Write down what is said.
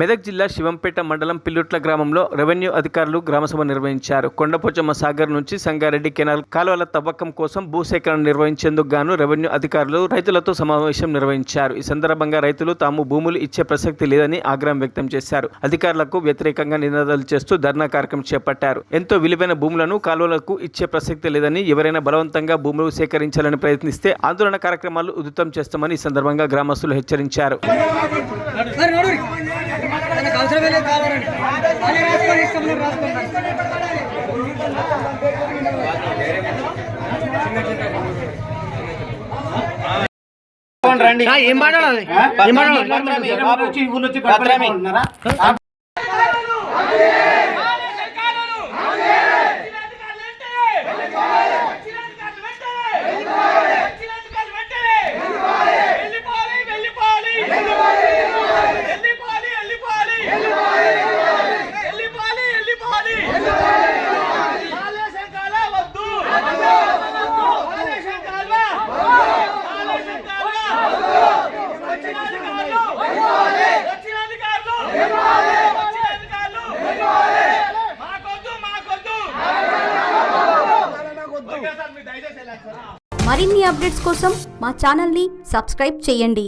మెదక్ జిల్లా శివంపేట మండలం పిల్లుట్ల గ్రామంలో రెవెన్యూ అధికారులు గ్రామసభ నిర్వహించారు. కొండపోచమ్మ సాగర్ నుంచి సంగారెడ్డి కెనాల్ కాలువల తవ్వకం కోసం భూసేకరణ నిర్వహించేందుకు గాను రెవెన్యూ అధికారులు రైతులతో సమావేశం నిర్వహించారు. ఈ సందర్భంగా రైతులు తాము భూములు ఇచ్చే ప్రసక్తి లేదని ఆగ్రహం వ్యక్తం చేశారు. అధికారులకు వ్యతిరేకంగా నినాదాలు చేస్తూ ధర్నా కార్యక్రమం చేపట్టారు. ఎంతో విలువైన భూములను కాలువలకు ఇచ్చే ప్రసక్తి లేదని, ఎవరైనా బలవంతంగా భూములు సేకరించాలని ప్రయత్నిస్తే ఆందోళన కార్యక్రమాలు ఉధృతం చేస్తామని ఈ సందర్భంగా గ్రామస్తులు హెచ్చరించారు. ఏం మాట్లాడాలి మరిన్ని అప్డేట్స్ కోసం మా ఛానల్ని సబ్స్క్రైబ్ చేయండి.